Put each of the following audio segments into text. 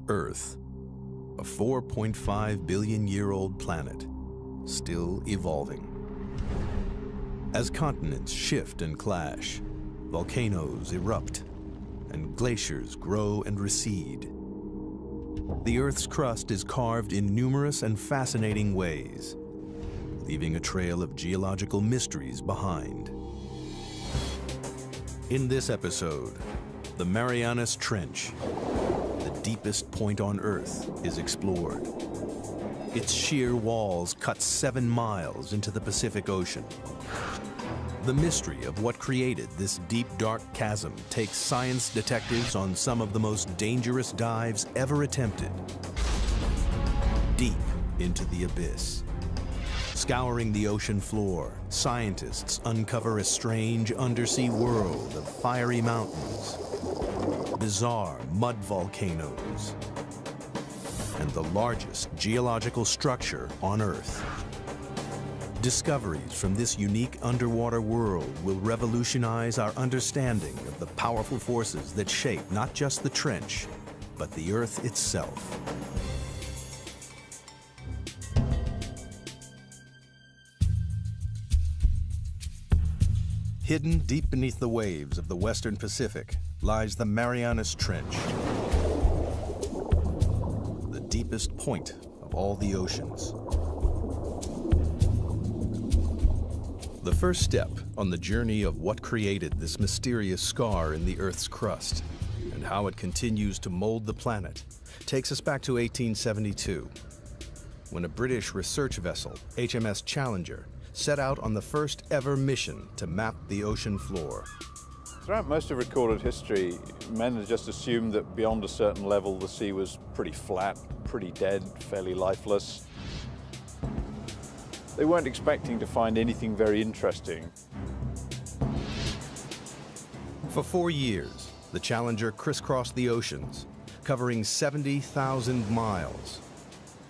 Earth, a 4.5 billion-year-old planet, still evolving. As continents shift and clash, volcanoes erupt, and glaciers grow and recede, the Earth's crust is carved in numerous and fascinating ways, leaving a trail of geological mysteries behind. In this episode, the Mariana Trench, the deepest point on Earth, is explored. Its sheer walls cut 7 miles into the Pacific Ocean. The mystery of what created this deep, dark chasm takes science detectives on some of the most dangerous dives ever attempted. Deep into the abyss. Scouring the ocean floor, scientists uncover a strange undersea world of fiery mountains, bizarre mud volcanoes, and the largest geological structure on Earth. Discoveries from this unique underwater world will revolutionize our understanding of the powerful forces that shape not just the trench, but the Earth itself. Hidden deep beneath the waves of the Western Pacific lies the Mariana Trench, the deepest point of all the oceans. The first step on the journey of what created this mysterious scar in the Earth's crust and how it continues to mold the planet takes us back to 1872, when a British research vessel, HMS Challenger, set out on the first ever mission to map the ocean floor. Throughout most of recorded history, men had just assumed that beyond a certain level the sea was pretty flat, pretty dead, fairly lifeless. They weren't expecting to find anything very interesting. For 4 years, the Challenger crisscrossed the oceans, covering 70,000 miles,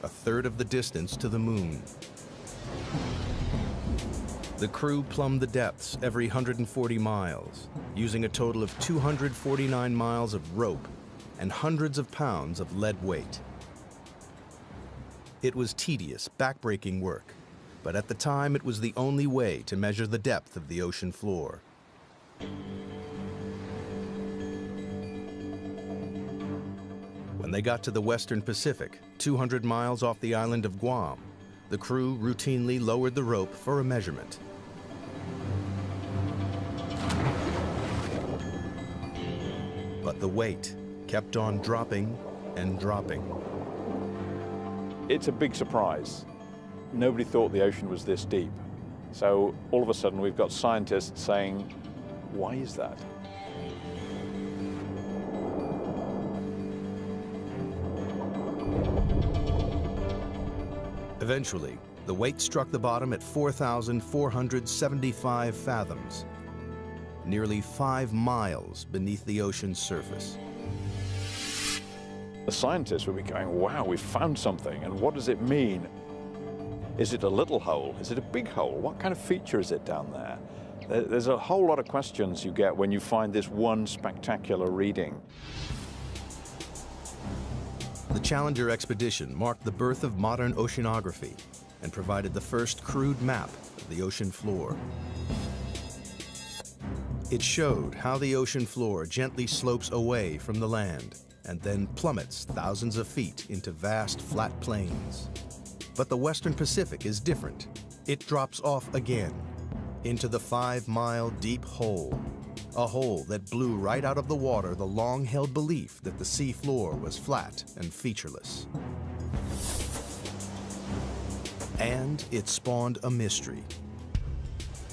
a third of the distance to the moon. The crew plumbed the depths every 140 miles, using a total of 249 miles of rope and hundreds of pounds of lead weight. It was tedious, backbreaking work, but at the time it was the only way to measure the depth of the ocean floor. When they got to the Western Pacific, 200 miles off the island of Guam, the crew routinely lowered the rope for a measurement. But the weight kept on dropping and dropping. It's a big surprise. Nobody thought the ocean was this deep. So all of a sudden we've got scientists saying, why is that? Eventually, the weight struck the bottom at 4,475 fathoms, nearly 5 miles beneath the ocean's surface. The scientists would be going, wow, we've found something, and what does it mean? Is it a little hole? Is it a big hole? What kind of feature is it down there? There's a whole lot of questions you get when you find this one spectacular reading. The Challenger expedition marked the birth of modern oceanography and provided the first crude map of the ocean floor. It showed how the ocean floor gently slopes away from the land and then plummets thousands of feet into vast flat plains. But the Western Pacific is different. It drops off again into the 5-mile deep hole, a hole that blew right out of the water the long-held belief that the sea floor was flat and featureless. And it spawned a mystery,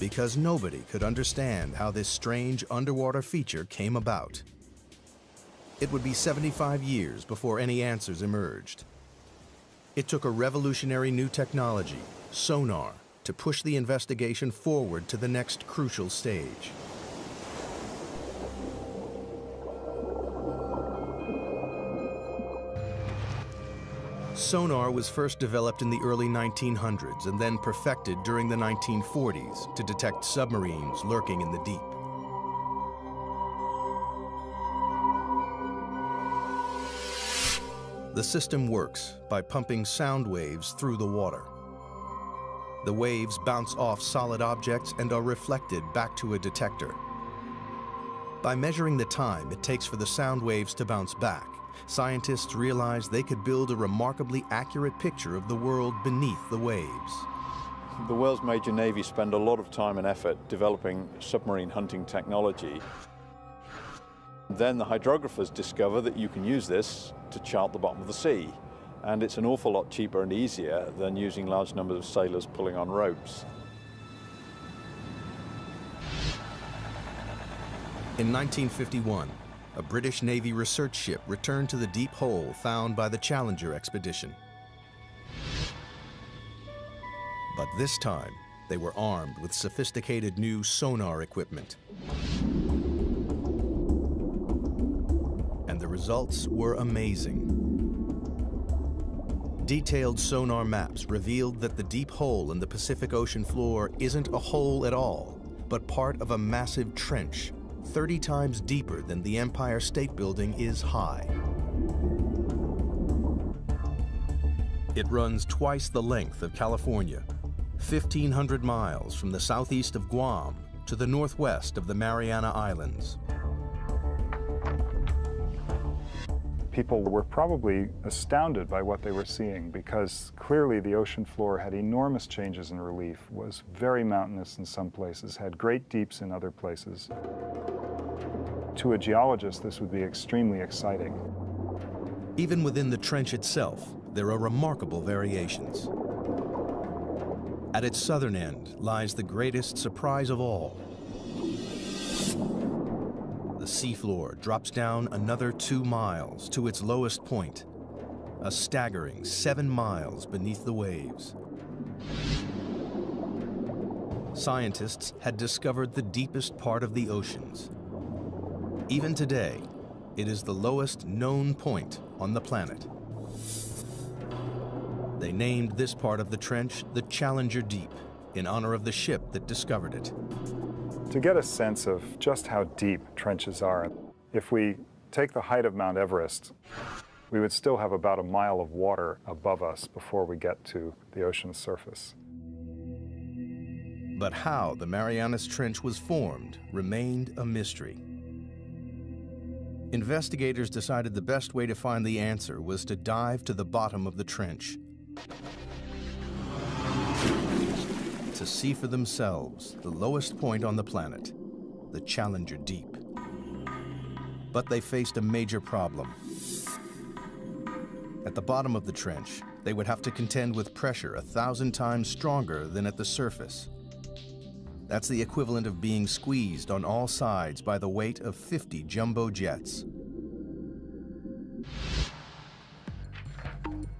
because nobody could understand how this strange underwater feature came about. It would be 75 years before any answers emerged. It took a revolutionary new technology, sonar, to push the investigation forward to the next crucial stage. Sonar was first developed in the early 1900s and then perfected during the 1940s to detect submarines lurking in the deep. The system works by pumping sound waves through the water. The waves bounce off solid objects and are reflected back to a detector. By measuring the time it takes for the sound waves to bounce back, scientists realized they could build a remarkably accurate picture of the world beneath the waves. The world's major navies spend a lot of time and effort developing submarine hunting technology. Then the hydrographers discover that you can use this to chart the bottom of the sea. And it's an awful lot cheaper and easier than using large numbers of sailors pulling on ropes. In 1951, a British Navy research ship returned to the deep hole found by the Challenger expedition. But this time, they were armed with sophisticated new sonar equipment. And the results were amazing. Detailed sonar maps revealed that the deep hole in the Pacific Ocean floor isn't a hole at all, but part of a massive trench, 30 times deeper than the Empire State Building is high. It runs twice the length of California, 1,500 miles from the southeast of Guam to the northwest of the Mariana Islands. People were probably astounded by what they were seeing because clearly the ocean floor had enormous changes in relief, was very mountainous in some places, had great deeps in other places. To a geologist, this would be extremely exciting. Even within the trench itself, there are remarkable variations. At its southern end lies the greatest surprise of all. The seafloor drops down another 2 miles to its lowest point, a staggering 7 miles beneath the waves. Scientists had discovered the deepest part of the oceans. Even today, it is the lowest known point on the planet. They named this part of the trench the Challenger Deep, in honor of the ship that discovered it. To get a sense of just how deep trenches are, if we take the height of Mount Everest, we would still have about a mile of water above us before we get to the ocean's surface. But how the Marianas Trench was formed remained a mystery. Investigators decided the best way to find the answer was to dive to the bottom of the trench, to see for themselves the lowest point on the planet, the Challenger Deep. But they faced a major problem. At the bottom of the trench, they would have to contend with pressure 1,000 times stronger than at the surface. That's the equivalent of being squeezed on all sides by the weight of 50 jumbo jets.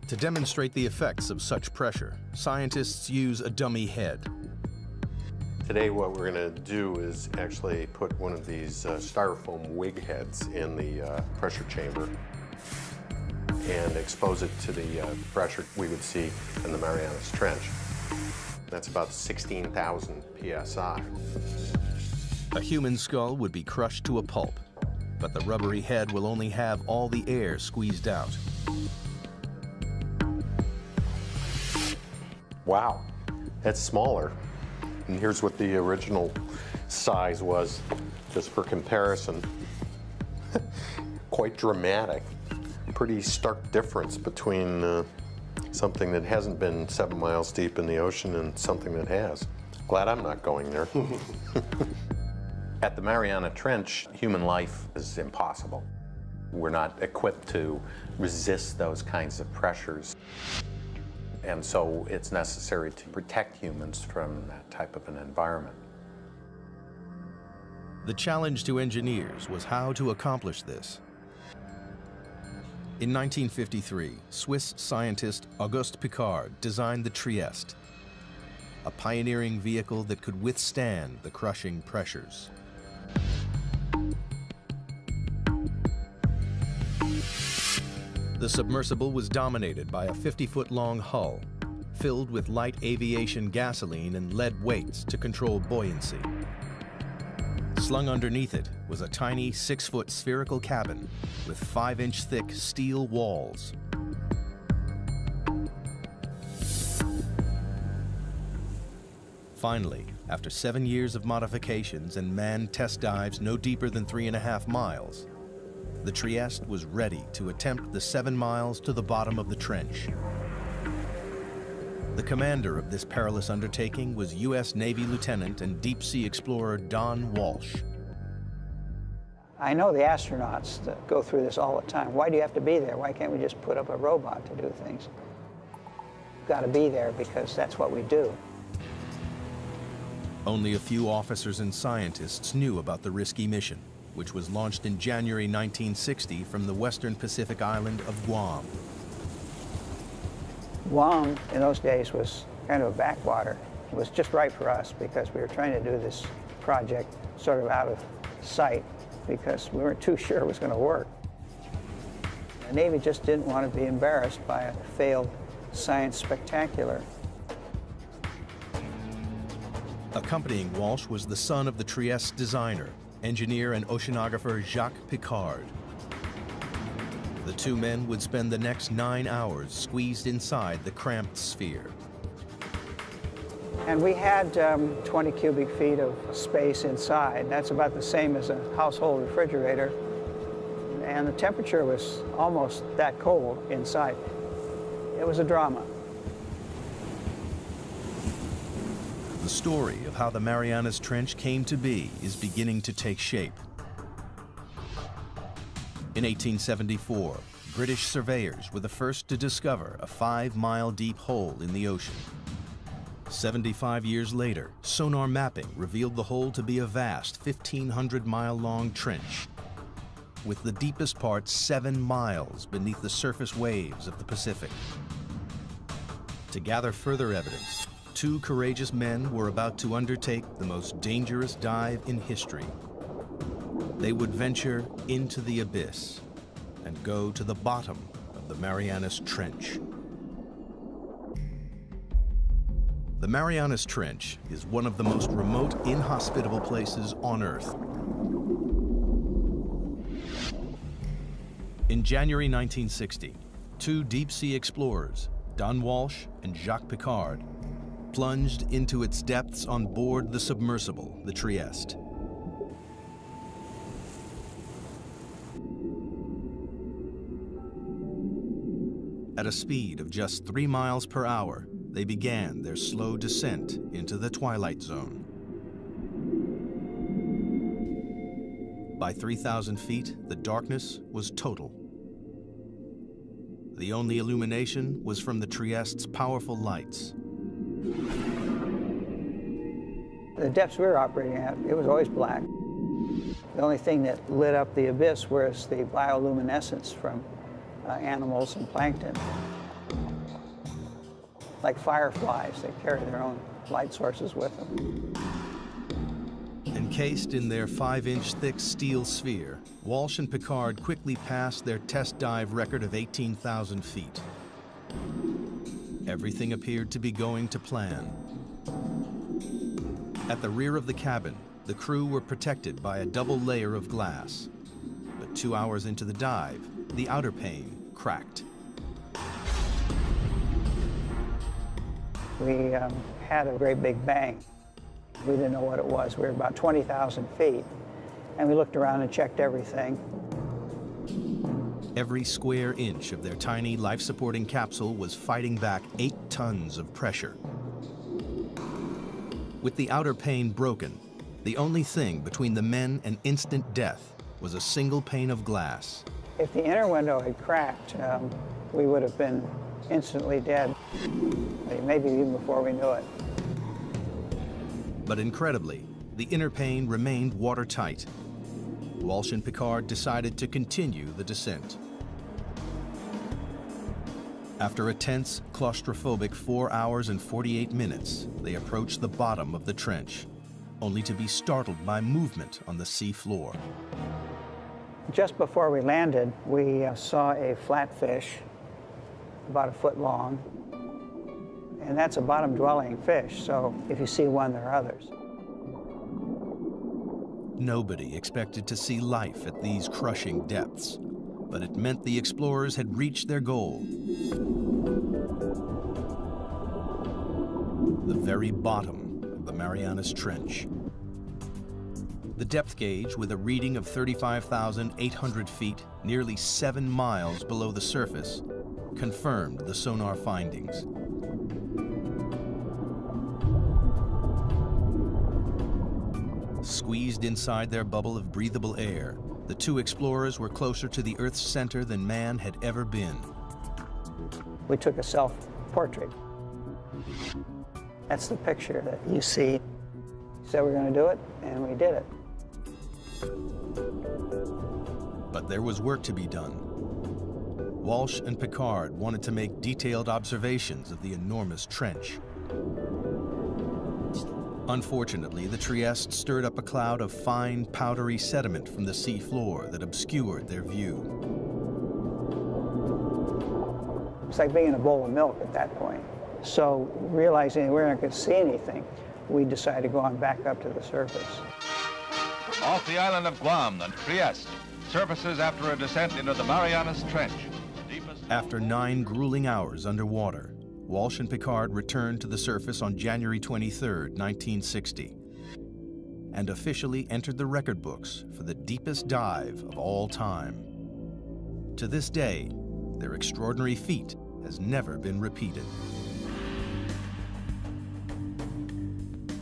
To demonstrate the effects of such pressure, scientists use a dummy head. Today what we're going to do is actually put one of these styrofoam wig heads in the pressure chamber and expose it to the pressure we would see in the Marianas Trench. That's about 16,000 psi. A human skull would be crushed to a pulp, but the rubbery head will only have all the air squeezed out. Wow, that's smaller. And here's what the original size was, just for comparison. Quite dramatic. Pretty stark difference between something that hasn't been 7 miles deep in the ocean and something that has. Glad I'm not going there. At the Mariana Trench, human life is impossible. We're not equipped to resist those kinds of pressures. And so it's necessary to protect humans from that type of an environment. The challenge to engineers was how to accomplish this. In 1953, Swiss scientist Auguste Piccard designed the Trieste, a pioneering vehicle that could withstand the crushing pressures. The submersible was dominated by a 50-foot-long hull, filled with light aviation gasoline and lead weights to control buoyancy. Slung underneath it was a tiny 6-foot spherical cabin with 5-inch thick steel walls. Finally, after 7 years of modifications and manned test dives no deeper than 3.5 miles, the Trieste was ready to attempt the 7 miles to the bottom of the trench. The commander of this perilous undertaking was U.S. Navy Lieutenant and deep-sea explorer Don Walsh. I know the astronauts that go through this all the time. Why do you have to be there? Why can't we just put up a robot to do things? You've got to be there because that's what we do. Only a few officers and scientists knew about the risky mission, which was launched in January 1960 from the western Pacific island of Guam. Guam, in those days, was kind of a backwater. It was just right for us because we were trying to do this project sort of out of sight because we weren't too sure it was going to work. The Navy just didn't want to be embarrassed by a failed science spectacular. Accompanying Walsh was the son of the Trieste designer, engineer and oceanographer Jacques Piccard. The two men would spend the next 9 hours squeezed inside the cramped sphere. And we had 20 cubic feet of space inside. That's about the same as a household refrigerator. And the temperature was almost that cold inside. It was a drama. The story of how the Marianas Trench came to be is beginning to take shape. In 1874, British surveyors were the first to discover a 5-mile deep hole in the ocean. 75 years later, sonar mapping revealed the hole to be a vast 1,500-mile-long trench, with the deepest part 7 miles beneath the surface waves of the Pacific. To gather further evidence, 2 courageous men were about to undertake the most dangerous dive in history. They would venture into the abyss and go to the bottom of the Marianas Trench. The Marianas Trench is one of the most remote, inhospitable places on Earth. In January 1960, 2 deep-sea explorers, Don Walsh and Jacques Piccard, plunged into its depths on board the submersible, the Trieste. At a speed of just 3 miles per hour, they began their slow descent into the twilight zone. By 3,000 feet, the darkness was total. The only illumination was from the Trieste's powerful lights. The depths we were operating at, it was always black. The only thing that lit up the abyss was the bioluminescence from animals and plankton. Like fireflies, they carry their own light sources with them. Encased in their 5-inch thick steel sphere, Walsh and Piccard quickly passed their test dive record of 18,000 feet. Everything appeared to be going to plan. At the rear of the cabin, the crew were protected by a double layer of glass. But 2 hours into the dive, the outer pane cracked. We had a great big bang. We didn't know what it was. We were about 20,000 feet, and we looked around and checked everything. Every square inch of their tiny life-supporting capsule was fighting back 8 tons of pressure. With the outer pane broken, the only thing between the men and instant death was a single pane of glass. If the inner window had cracked, we would have been instantly dead, maybe even before we knew it. But incredibly, the inner pane remained watertight. Walsh and Piccard decided to continue the descent. After a tense, claustrophobic 4 hours and 48 minutes, they approached the bottom of the trench, only to be startled by movement on the sea floor. Just before we landed, we saw a flatfish, about 1 foot long. And that's a bottom-dwelling fish, so if you see one, there are others. Nobody expected to see life at these crushing depths, but it meant the explorers had reached their goal. The very bottom of the Marianas Trench. The depth gauge, with a reading of 35,800 feet, nearly 7 miles below the surface, confirmed the sonar findings. Squeezed inside their bubble of breathable air, the two explorers were closer to the Earth's center than man had ever been. We took a self-portrait. That's the picture that you see. We said we're going to do it, and we did it. But there was work to be done. Walsh and Piccard wanted to make detailed observations of the enormous trench. Unfortunately, the Trieste stirred up a cloud of fine, powdery sediment from the sea floor that obscured their view. It's like being in a bowl of milk at that point. So, realizing we weren't going to see anything, we decided to go on back up to the surface. Off the island of Guam, the Trieste surfaces after a descent into the Marianas Trench. After 9 grueling hours underwater, Walsh and Piccard returned to the surface on January 23, 1960, and officially entered the record books for the deepest dive of all time. To this day, their extraordinary feat has never been repeated.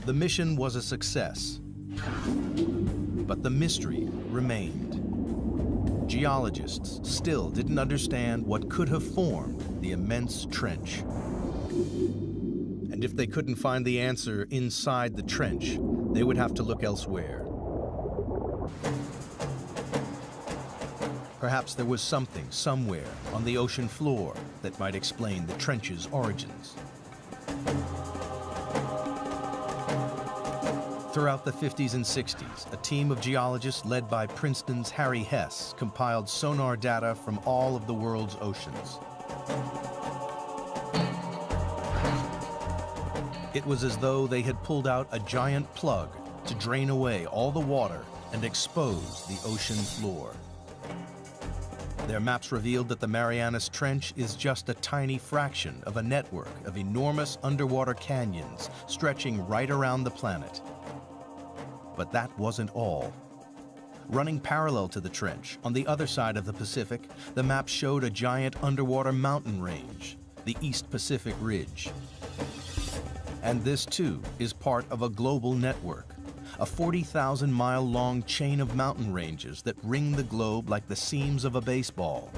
The mission was a success, but the mystery remained. Geologists still didn't understand what could have formed the immense trench. And if they couldn't find the answer inside the trench, they would have to look elsewhere. Perhaps there was something somewhere on the ocean floor that might explain the trench's origins. Throughout the 50s and 60s, a team of geologists led by Princeton's Harry Hess compiled sonar data from all of the world's oceans. It was as though they had pulled out a giant plug to drain away all the water and expose the ocean floor. Their maps revealed that the Marianas Trench is just a tiny fraction of a network of enormous underwater canyons stretching right around the planet. But that wasn't all. Running parallel to the trench, on the other side of the Pacific, the map showed a giant underwater mountain range, the East Pacific Ridge. And this, too, is part of a global network, a 40,000-mile-long chain of mountain ranges that ring the globe like the seams of a baseball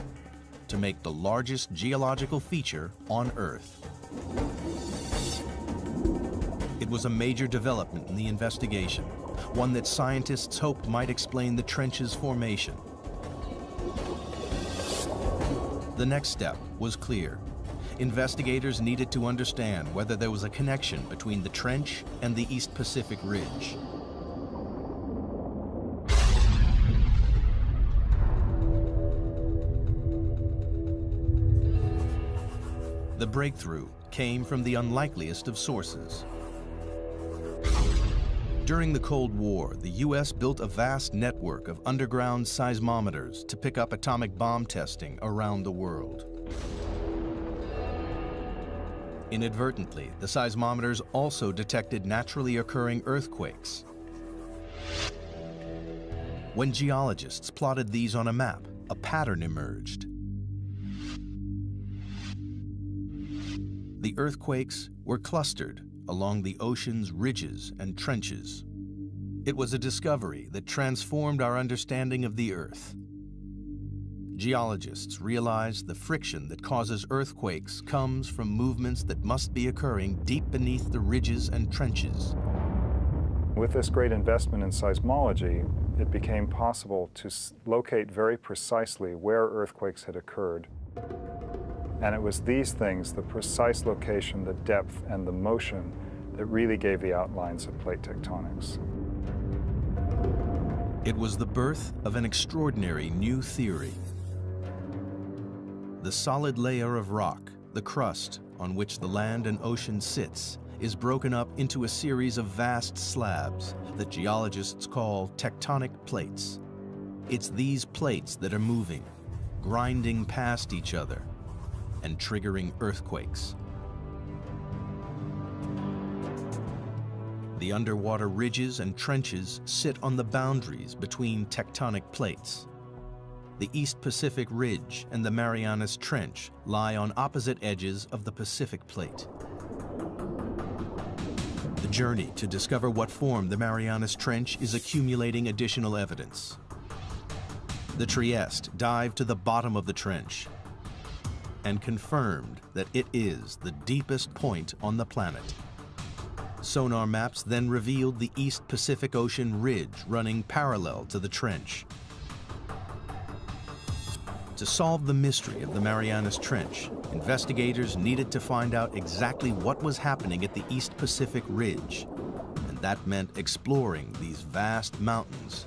to make the largest geological feature on Earth. It was a major development in the investigation, one that scientists hoped might explain the trench's formation. The next step was clear. Investigators needed to understand whether there was a connection between the trench and the East Pacific Ridge. The breakthrough came from the unlikeliest of sources. During the Cold War, the U.S. built a vast network of underground seismometers to pick up atomic bomb testing around the world. Inadvertently, the seismometers also detected naturally occurring earthquakes. When geologists plotted these on a map, a pattern emerged. The earthquakes were clustered along the ocean's ridges and trenches. It was a discovery that transformed our understanding of the Earth. Geologists realized the friction that causes earthquakes comes from movements that must be occurring deep beneath the ridges and trenches. With this great investment in seismology, it became possible to locate very precisely where earthquakes had occurred. And it was these things, the precise location, the depth, and the motion, that really gave the outlines of plate tectonics. It was the birth of an extraordinary new theory. The solid layer of rock, the crust on which the land and ocean sits, is broken up into a series of vast slabs that geologists call tectonic plates. It's these plates that are moving, grinding past each other, and triggering earthquakes. The underwater ridges and trenches sit on the boundaries between tectonic plates. The East Pacific Ridge and the Marianas Trench lie on opposite edges of the Pacific Plate. The journey to discover what formed the Marianas Trench is accumulating additional evidence. The Trieste dived to the bottom of the trench and confirmed that it is the deepest point on the planet. Sonar maps then revealed the East Pacific Ocean ridge running parallel to the trench. To solve the mystery of the Marianas Trench, investigators needed to find out exactly what was happening at the East Pacific Ridge, and that meant exploring these vast mountains,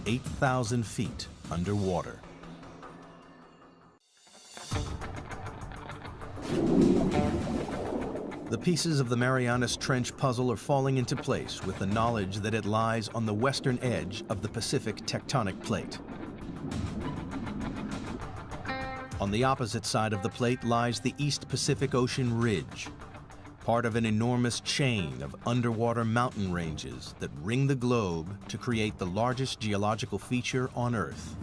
8,000 feet underwater. The pieces of the Marianas Trench puzzle are falling into place with the knowledge that it lies on the western edge of the Pacific tectonic plate. On the opposite side of the plate lies the East Pacific Ocean Ridge, part of an enormous chain of underwater mountain ranges that ring the globe to create the largest geological feature on Earth.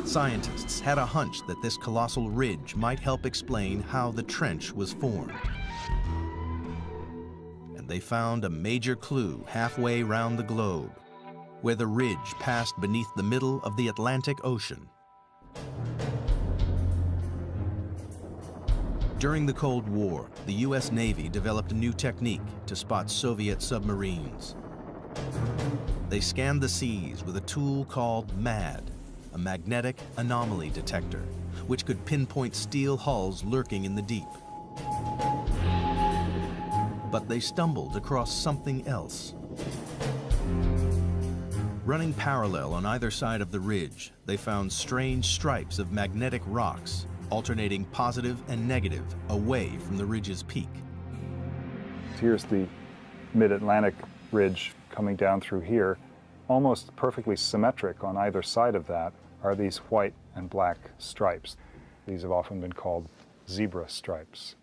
Scientists had a hunch that this colossal ridge might help explain how the trench was formed. And they found a major clue halfway round the globe, where the ridge passed beneath the middle of the Atlantic Ocean. During the Cold War, the U.S. Navy developed a new technique to spot Soviet submarines. They scanned the seas with a tool called MAD, a magnetic anomaly detector, which could pinpoint steel hulls lurking in the deep. But they stumbled across something else. Running parallel on either side of the ridge, they found strange stripes of magnetic rocks, alternating positive and negative away from the ridge's peak. Here's the mid-Atlantic ridge coming down through here. Almost perfectly symmetric on either side of that are these white and black stripes. These have often been called zebra stripes.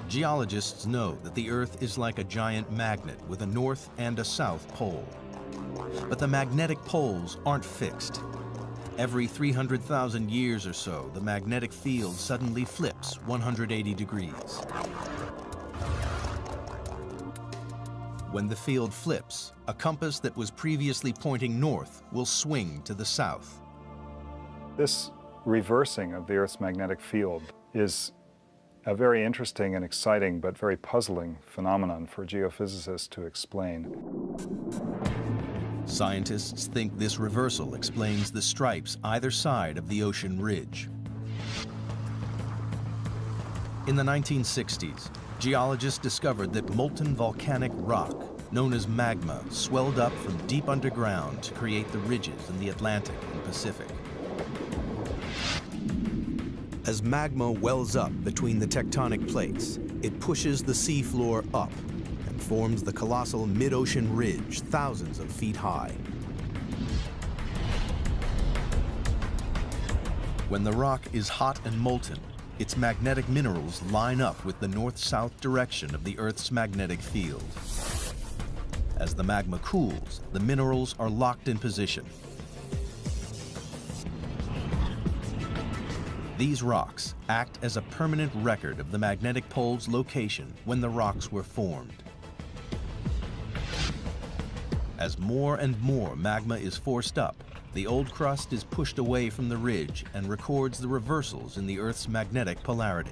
Geologists know that the Earth is like a giant magnet with a north and a south pole. But the magnetic poles aren't fixed. Every 300,000 years or so, the magnetic field suddenly flips 180 degrees. When the field flips, a compass that was previously pointing north will swing to the south. This reversing of the Earth's magnetic field is a very interesting and exciting but very puzzling phenomenon for geophysicists to explain. Scientists think this reversal explains the stripes either side of the ocean ridge. In the 1960s, geologists discovered that molten volcanic rock, known as magma, swelled up from deep underground to create the ridges in the Atlantic and Pacific. As magma wells up between the tectonic plates, it pushes the seafloor up and forms the colossal mid-ocean ridge thousands of feet high. When the rock is hot and molten, its magnetic minerals line up with the north-south direction of the Earth's magnetic field. As the magma cools, the minerals are locked in position. These rocks act as a permanent record of the magnetic pole's location when the rocks were formed. As more and more magma is forced up, the old crust is pushed away from the ridge and records the reversals in the Earth's magnetic polarity.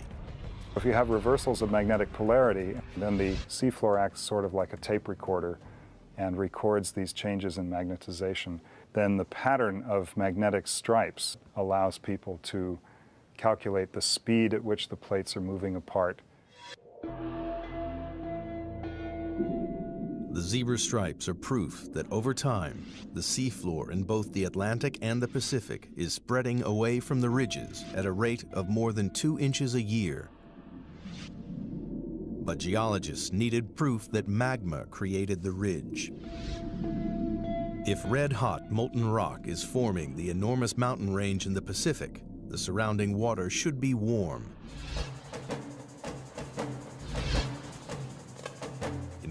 If you have reversals of magnetic polarity, then the seafloor acts sort of like a tape recorder and records these changes in magnetization. Then the pattern of magnetic stripes allows people to calculate the speed at which the plates are moving apart. The zebra stripes are proof that over time, the seafloor in both the Atlantic and the Pacific is spreading away from the ridges at a rate of more than 2 inches a year. But geologists needed proof that magma created the ridge. If red-hot molten rock is forming the enormous mountain range in the Pacific, the surrounding water should be warm.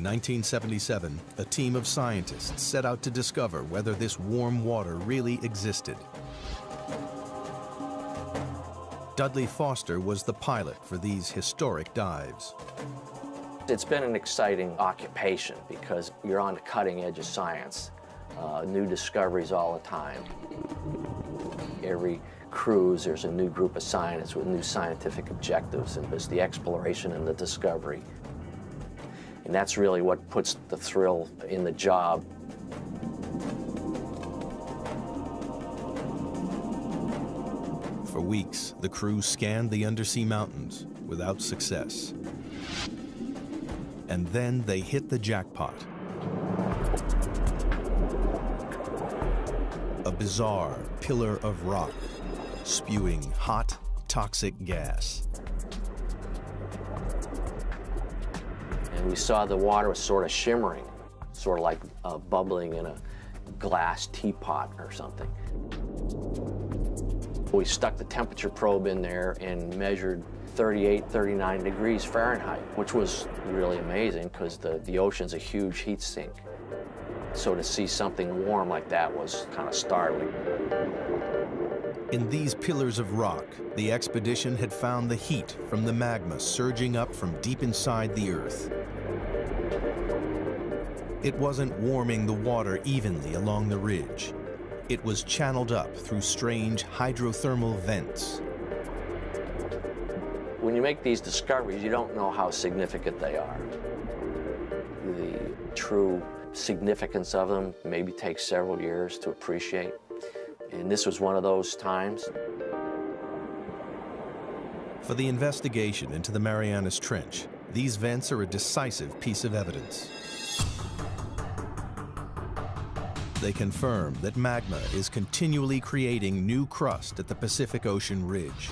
1977, a team of scientists set out to discover whether this warm water really existed. Dudley Foster was the pilot for these historic dives. It's been an exciting occupation because you're on the cutting edge of science. New discoveries all the time. Every cruise, there's a new group of scientists with new scientific objectives, and it's the exploration and the discovery. And that's really what puts the thrill in the job. For weeks, the crew scanned the undersea mountains without success. And then they hit the jackpot. A bizarre pillar of rock, spewing hot, toxic gas. And we saw the water was sort of shimmering, sort of like bubbling in a glass teapot or something. We stuck the temperature probe in there and measured 38, 39 degrees Fahrenheit, which was really amazing because the ocean's a huge heat sink. So to see something warm like that was kind of startling. In these pillars of rock, the expedition had found the heat from the magma surging up from deep inside the Earth. It wasn't warming the water evenly along the ridge. It was channeled up through strange hydrothermal vents. When you make these discoveries, you don't know how significant they are. The true significance of them maybe takes several years to appreciate. And this was one of those times. For the investigation into the Marianas Trench, these vents are a decisive piece of evidence. They confirm that magma is continually creating new crust at the Pacific Ocean ridge.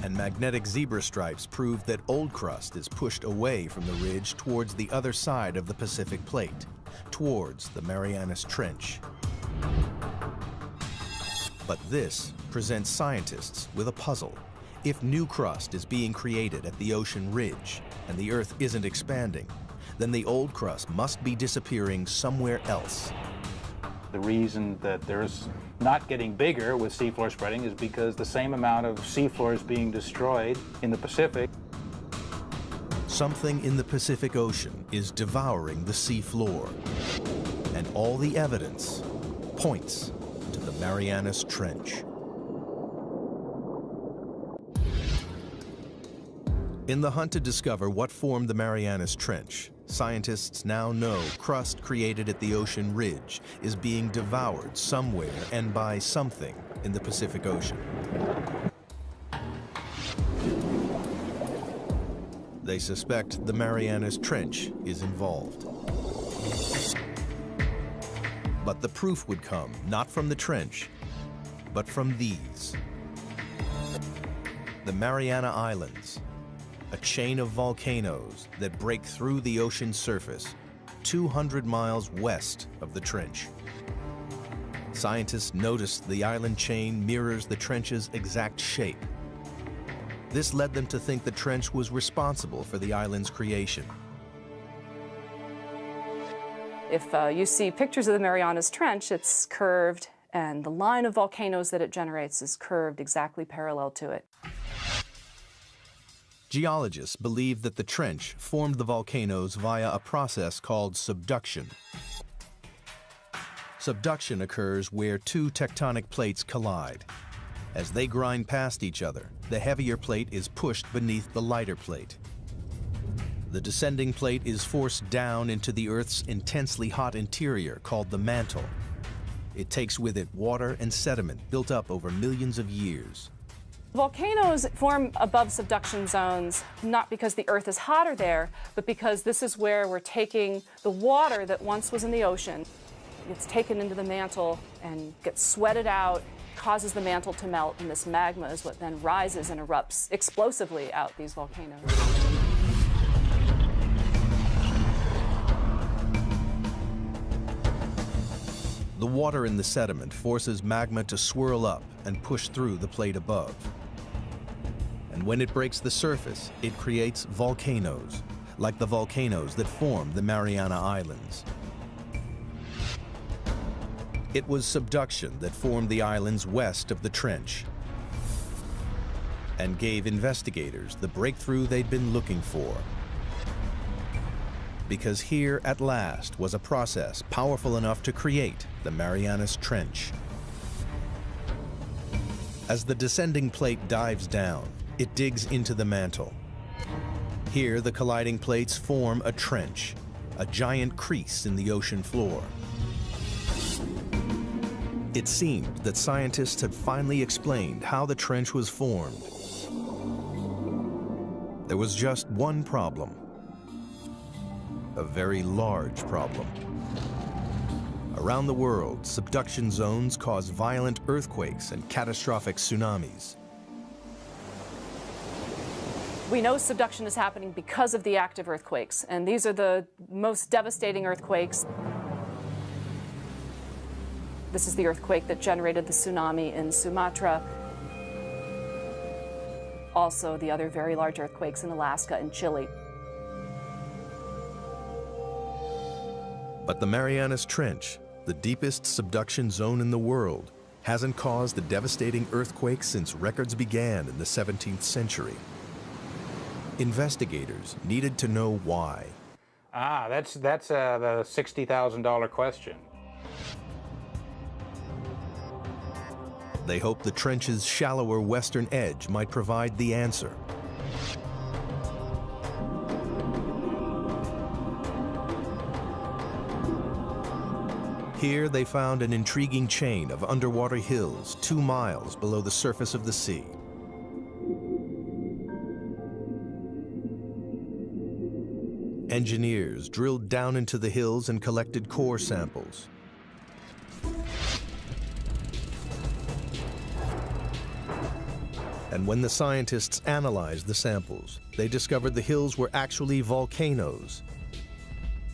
And magnetic zebra stripes prove that old crust is pushed away from the ridge towards the other side of the Pacific Plate, towards the Marianas Trench. But this presents scientists with a puzzle. If new crust is being created at the ocean ridge and the Earth isn't expanding, then the old crust must be disappearing somewhere else. The reason that there's not getting bigger with seafloor spreading is because the same amount of seafloor is being destroyed in the Pacific. Something in the Pacific Ocean is devouring the seafloor, and all the evidence points to the Marianas Trench. In the hunt to discover what formed the Marianas Trench, scientists now know crust created at the ocean ridge is being devoured somewhere and by something in the Pacific Ocean. They suspect the Marianas Trench is involved. But the proof would come not from the trench, but from these. The Mariana Islands, a chain of volcanoes that break through the ocean's surface 200 miles west of the trench. Scientists noticed the island chain mirrors the trench's exact shape. This led them to think the trench was responsible for the island's creation. If you see pictures of the Marianas Trench, it's curved, and the line of volcanoes that it generates is curved exactly parallel to it. Geologists believe that the trench formed the volcanoes via a process called subduction. Subduction occurs where two tectonic plates collide. As they grind past each other, the heavier plate is pushed beneath the lighter plate. The descending plate is forced down into the Earth's intensely hot interior called the mantle. It takes with it water and sediment built up over millions of years. Volcanoes form above subduction zones not because the Earth is hotter there, but because this is where we're taking the water that once was in the ocean. It's taken into the mantle and gets sweated out, causes the mantle to melt, and this magma is what then rises and erupts explosively out these volcanoes. The water in the sediment forces magma to swirl up and push through the plate above. And when it breaks the surface, it creates volcanoes, like the volcanoes that form the Mariana Islands. It was subduction that formed the islands west of the trench and gave investigators the breakthrough they'd been looking for. Because here, at last, was a process powerful enough to create the Marianas Trench. As the descending plate dives down, it digs into the mantle. Here, the colliding plates form a trench, a giant crease in the ocean floor. It seemed that scientists had finally explained how the trench was formed. There was just one problem. A very large problem. Around the world, subduction zones cause violent earthquakes and catastrophic tsunamis. We know subduction is happening because of the active earthquakes, and these are the most devastating earthquakes. This is the earthquake that generated the tsunami in Sumatra. Also, the other very large earthquakes in Alaska and Chile. But the Marianas Trench, the deepest subduction zone in the world, hasn't caused a devastating earthquake since records began in the 17th century. Investigators needed to know why. That's the $60,000 question. They hoped the trench's shallower western edge might provide the answer. Here they found an intriguing chain of underwater hills 2 miles below the surface of the sea. Engineers drilled down into the hills and collected core samples. And when the scientists analyzed the samples, they discovered the hills were actually volcanoes.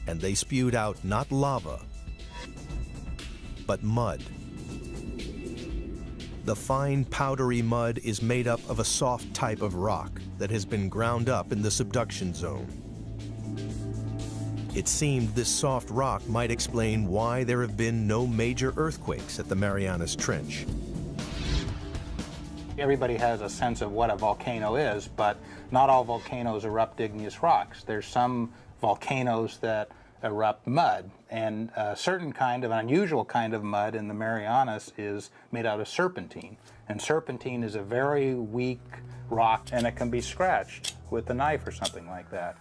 And they spewed out not lava, but mud. The fine, powdery mud is made up of a soft type of rock that has been ground up in the subduction zone. It seemed this soft rock might explain why there have been no major earthquakes at the Marianas Trench. Everybody has a sense of what a volcano is, but not all volcanoes erupt igneous rocks. There's some volcanoes that erupt mud, and a certain kind of, an unusual kind of mud in the Marianas is made out of serpentine. And serpentine is a very weak rock, and it can be scratched with a knife or something like that.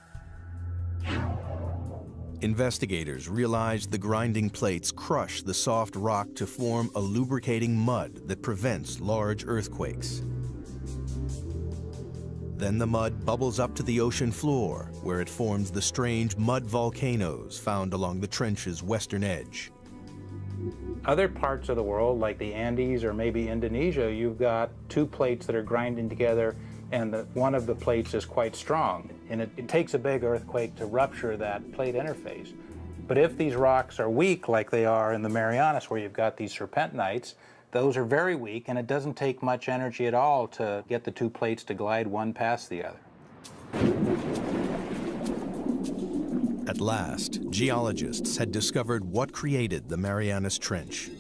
Investigators realized the grinding plates crush the soft rock to form a lubricating mud that prevents large earthquakes. Then the mud bubbles up to the ocean floor, where it forms the strange mud volcanoes found along the trench's western edge. Other parts of the world, like the Andes or maybe Indonesia, you've got 2 plates that are grinding together, and one of the plates is quite strong. And it takes a big earthquake to rupture that plate interface. But if these rocks are weak, like they are in the Marianas, where you've got these serpentinites, those are very weak, and it doesn't take much energy at all to get the 2 plates to glide one past the other. At last, geologists had discovered what created the Marianas Trench.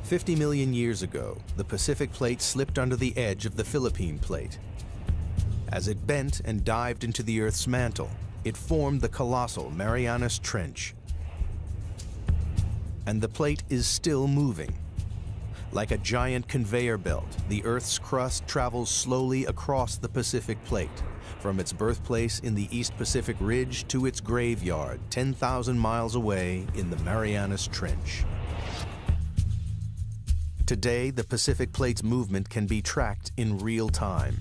50 million years ago, the Pacific Plate slipped under the edge of the Philippine Plate. As it bent and dived into the Earth's mantle, it formed the colossal Marianas Trench. And the plate is still moving. Like a giant conveyor belt, the Earth's crust travels slowly across the Pacific Plate, from its birthplace in the East Pacific Ridge to its graveyard 10,000 miles away in the Marianas Trench. Today, the Pacific Plate's movement can be tracked in real time.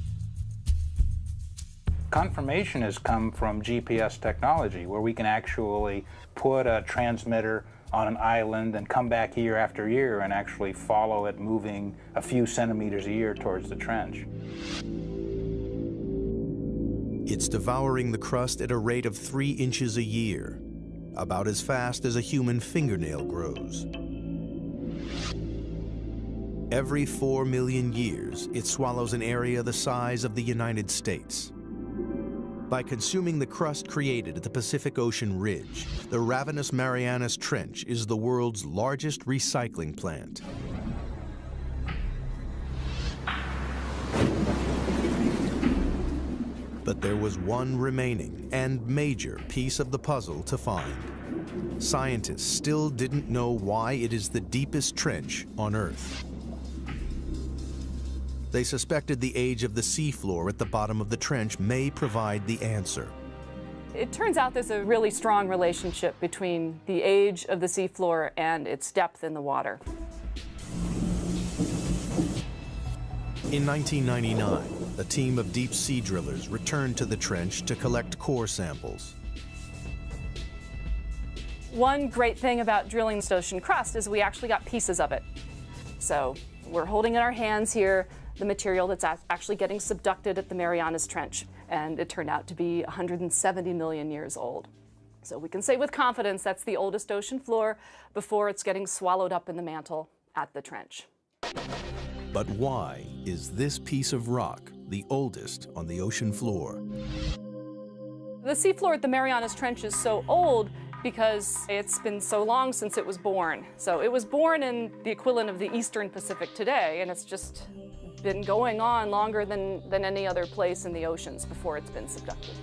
Confirmation has come from GPS technology, where we can actually put a transmitter on an island and come back year after year and actually follow it moving a few centimeters a year towards the trench. It's devouring the crust at a rate of 3 inches a year, about as fast as a human fingernail grows. Every 4 million years, it swallows an area the size of the United States. By consuming the crust created at the Pacific Ocean ridge, the ravenous Marianas Trench is the world's largest recycling plant. But there was one remaining and major piece of the puzzle to find. Scientists still didn't know why it is the deepest trench on Earth. They suspected the age of the seafloor at the bottom of the trench may provide the answer. It turns out there's a really strong relationship between the age of the seafloor and its depth in the water. In 1999, a team of deep sea drillers returned to the trench to collect core samples. One great thing about drilling the ocean crust is we actually got pieces of it. So we're holding in our hands here the material that's actually getting subducted at the Marianas Trench, and it turned out to be 170 million years old. So we can say with confidence that's the oldest ocean floor before it's getting swallowed up in the mantle at the trench. But why is this piece of rock the oldest on the ocean floor? The seafloor at the Marianas Trench is so old because it's been so long since it was born. So it was born in the equivalent of the Eastern Pacific today, and it's just been going on longer than any other place in the oceans before it's been subducted.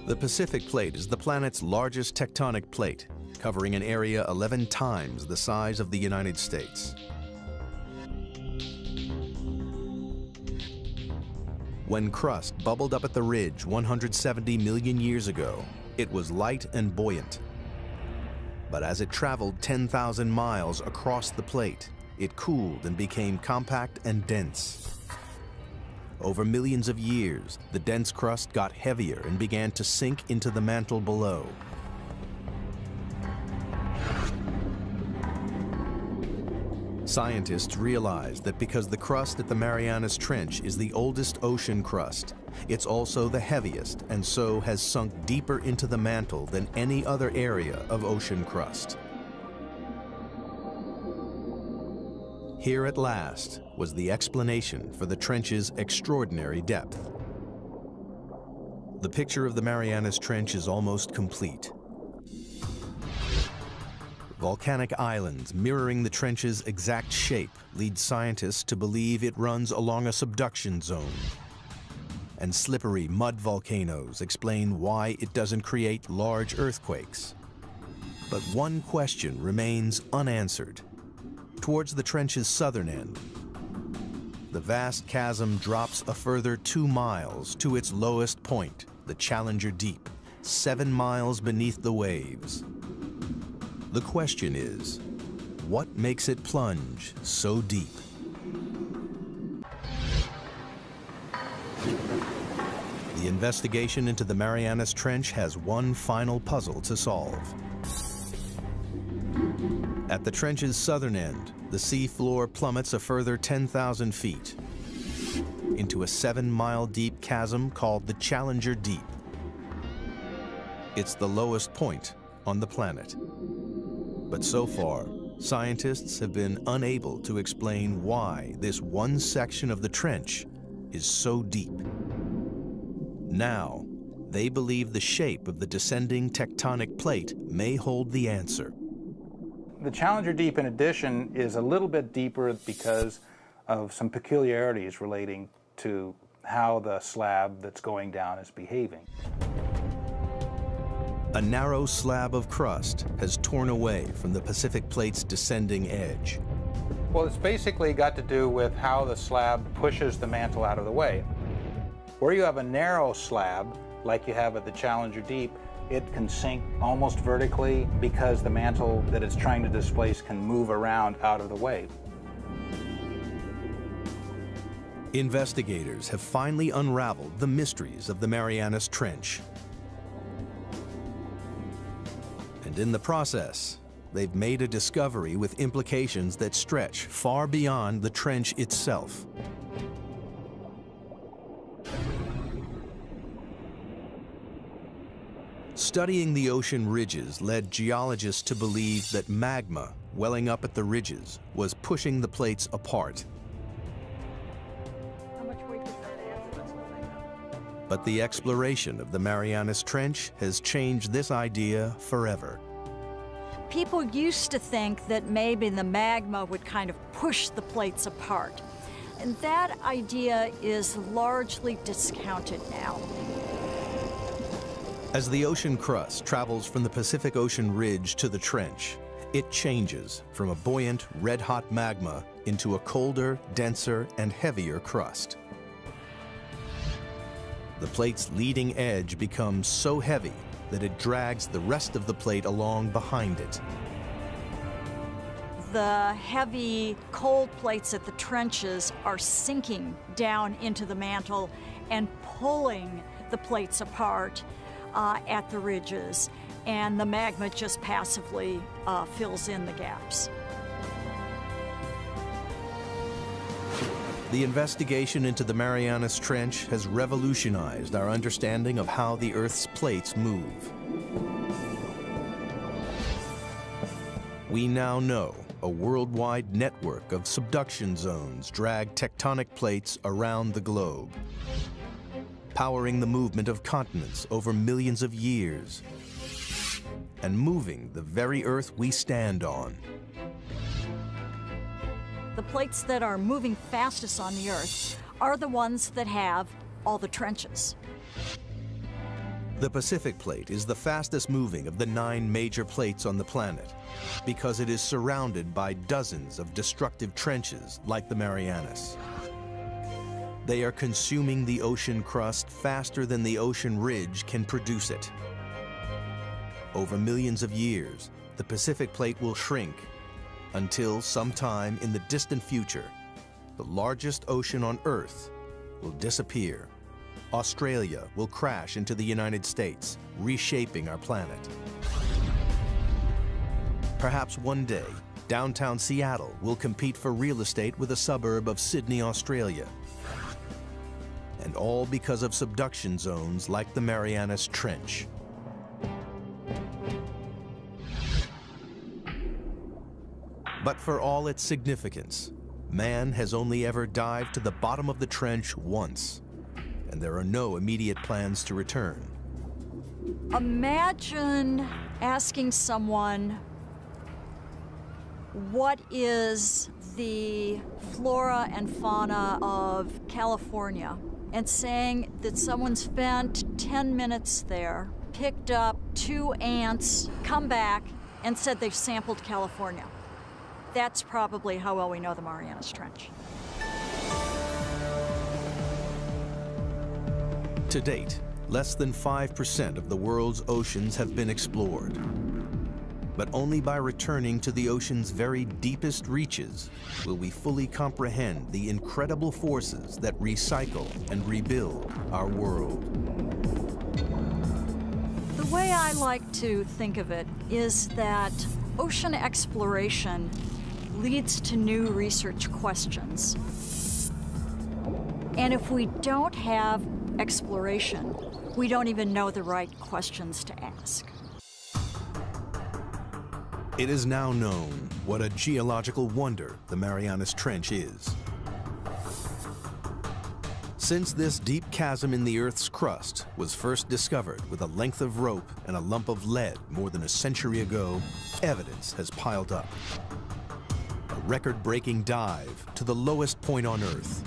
The Pacific Plate is the planet's largest tectonic plate, covering an area 11 times the size of the United States. When crust bubbled up at the ridge 170 million years ago, it was light and buoyant. But as it traveled 10,000 miles across the plate, it cooled and became compact and dense. Over millions of years, the dense crust got heavier and began to sink into the mantle below. Scientists realized that because the crust at the Marianas Trench is the oldest ocean crust, it's also the heaviest and so has sunk deeper into the mantle than any other area of ocean crust. Here at last was the explanation for the trench's extraordinary depth. The picture of the Marianas Trench is almost complete. Volcanic islands mirroring the trench's exact shape lead scientists to believe it runs along a subduction zone. And slippery mud volcanoes explain why it doesn't create large earthquakes. But one question remains unanswered. Towards the trench's southern end, the vast chasm drops a further 2 miles to its lowest point, the Challenger Deep, 7 miles beneath the waves. The question is, what makes it plunge so deep? The investigation into the Marianas Trench has one final puzzle to solve. At the trench's southern end, the sea floor plummets a further 10,000 feet into a 7-mile deep chasm called the Challenger Deep. It's the lowest point on the planet. But so far, scientists have been unable to explain why this one section of the trench is so deep. Now, they believe the shape of the descending tectonic plate may hold the answer. The Challenger Deep, in addition, is a little bit deeper because of some peculiarities relating to how the slab that's going down is behaving. A narrow slab of crust has torn away from the Pacific Plate's descending edge. Well, it's basically got to do with how the slab pushes the mantle out of the way. Where you have a narrow slab, like you have at the Challenger Deep, it can sink almost vertically because the mantle that it's trying to displace can move around out of the way. Investigators have finally unraveled the mysteries of the Marianas Trench. And in the process, they've made a discovery with implications that stretch far beyond the trench itself. Studying the ocean ridges led geologists to believe that magma welling up at the ridges was pushing the plates apart. How much weight does that add? But the exploration of the Marianas Trench has changed this idea forever. People used to think that maybe the magma would kind of push the plates apart. And that idea is largely discounted now. As the ocean crust travels from the Pacific Ocean ridge to the trench, it changes from a buoyant, red-hot magma into a colder, denser, and heavier crust. The plate's leading edge becomes so heavy that it drags the rest of the plate along behind it. The heavy, cold plates at the trenches are sinking down into the mantle and pulling the plates apart at the ridges, and the magma just passively fills in the gaps. The investigation into the Marianas Trench has revolutionized our understanding of how the Earth's plates move. We now know a worldwide network of subduction zones drag tectonic plates around the globe, powering the movement of continents over millions of years, and moving the very Earth we stand on. The plates that are moving fastest on the Earth are the ones that have all the trenches. The Pacific Plate is the fastest moving of the 9 major plates on the planet because it is surrounded by dozens of destructive trenches like the Marianas. They are consuming the ocean crust faster than the ocean ridge can produce it. Over millions of years, the Pacific Plate will shrink until sometime in the distant future, the largest ocean on Earth will disappear. Australia will crash into the United States, reshaping our planet. Perhaps one day, downtown Seattle will compete for real estate with a suburb of Sydney, Australia. And all because of subduction zones like the Marianas Trench. But for all its significance, man has only ever dived to the bottom of the trench once, and there are no immediate plans to return. Imagine asking someone, what is the flora and fauna of California? And saying that someone spent 10 minutes there, picked up 2 ants, come back, and said they've sampled California. That's probably how well we know the Marianas Trench. To date, less than 5% of the world's oceans have been explored. But only by returning to the ocean's very deepest reaches will we fully comprehend the incredible forces that recycle and rebuild our world. The way I like to think of it is that ocean exploration leads to new research questions. And if we don't have exploration, we don't even know the right questions to ask. It is now known what a geological wonder the Marianas Trench is. Since this deep chasm in the Earth's crust was first discovered with a length of rope and a lump of lead more than a century ago, evidence has piled up. A record-breaking dive to the lowest point on Earth.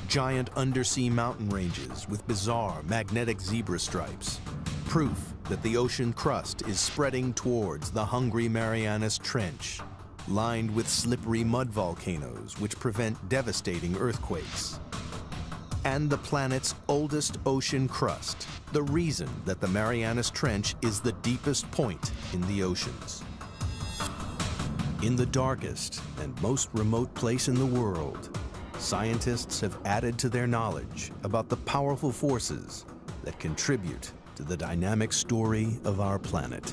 Giant undersea mountain ranges with bizarre magnetic zebra stripes. Proof that the ocean crust is spreading towards the hungry Marianas Trench, lined with slippery mud volcanoes which prevent devastating earthquakes. And the planet's oldest ocean crust, the reason that the Marianas Trench is the deepest point in the oceans. In the darkest and most remote place in the world, scientists have added to their knowledge about the powerful forces that contribute to the dynamic story of our planet.